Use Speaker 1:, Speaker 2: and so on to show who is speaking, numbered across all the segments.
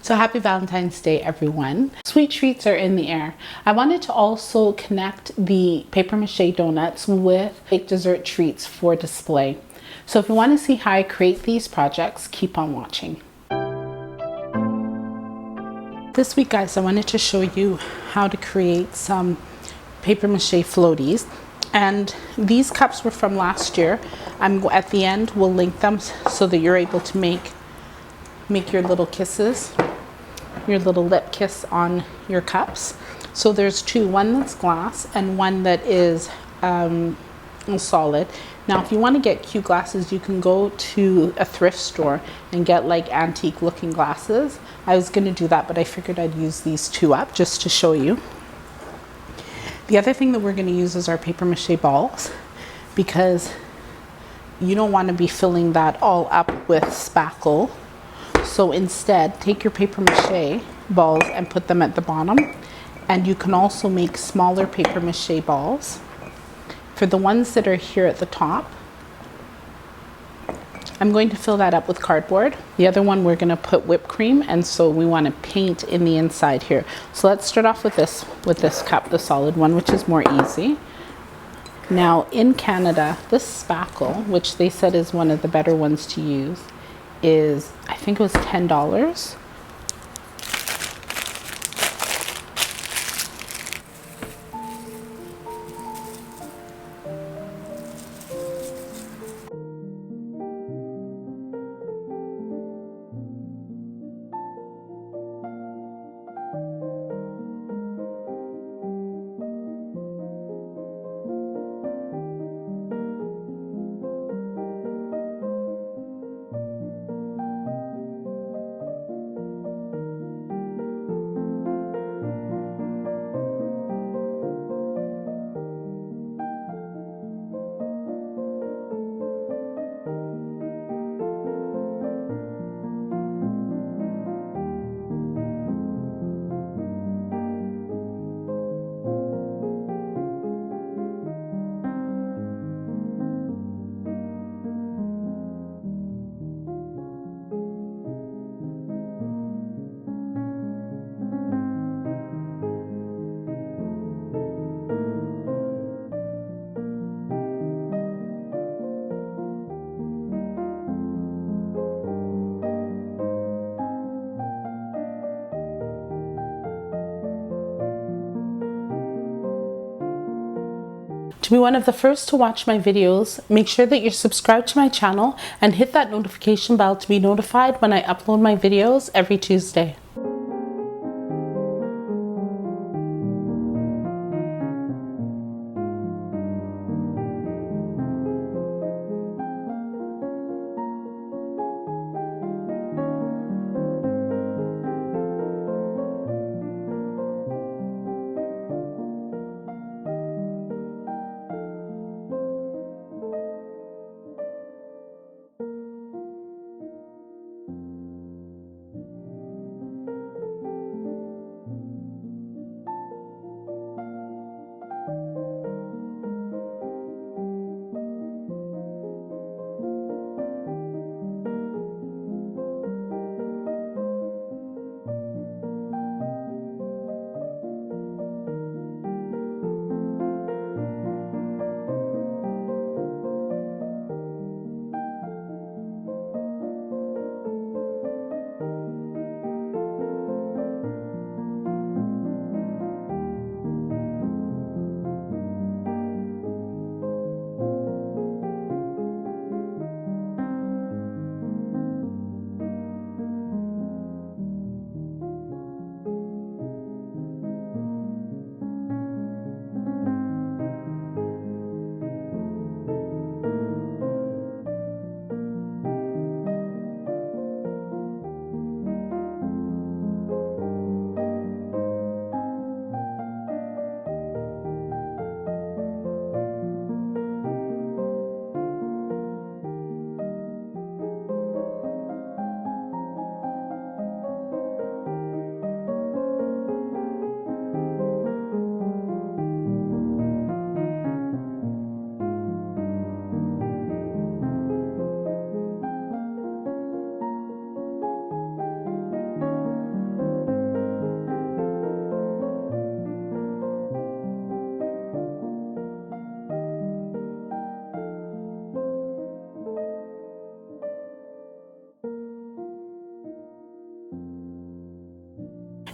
Speaker 1: So happy Valentine's Day, everyone. Sweet treats are in the air. I wanted to also connect the paper mache donuts with fake dessert treats for display. So if you want to see how I create these projects, keep on watching. This week, guys, I wanted to show you how to create some paper mache floaties. And these cups were from last year. At the end, we'll link them so that you're able to make your little kisses, your little lip kiss on your cups. So there's two, one that's glass and one that is solid. Now, if you want to get cute glasses, you can go to a thrift store and get like antique looking glasses. I was going to do that, but I figured I'd use these two up just to show you. The other thing that we're going to use is our paper mache balls, because you don't want to be filling that all up with spackle. So instead, take your paper mache balls and put them at the bottom. And you can also make smaller paper mache balls. For the ones that are here at the top, I'm going to fill that up with cardboard. The other one, we're going to put whipped cream, and so we want to paint in the inside here. So let's start off with this cup, the solid one, which is more easy. Now, in Canada, this spackle, which they said is one of the better ones to use, is, I think it was $10. To be one of the first to watch my videos, make sure that you're subscribed to my channel and hit that notification bell to be notified when I upload my videos every Tuesday.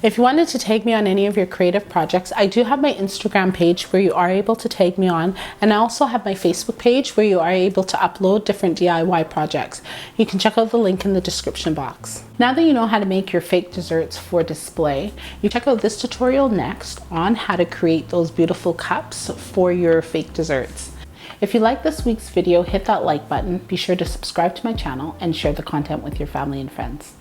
Speaker 1: If you wanted to tag me on any of your creative projects, I do have my Instagram page where you are able to tag me on, and I also have my Facebook page where you are able to upload different DIY projects. You can check out the link in the description box. Now that you know how to make your fake desserts for display, you check out this tutorial next on how to create those beautiful cups for your fake desserts. If you like this week's video, hit that like button, be sure to subscribe to my channel, and share the content with your family and friends.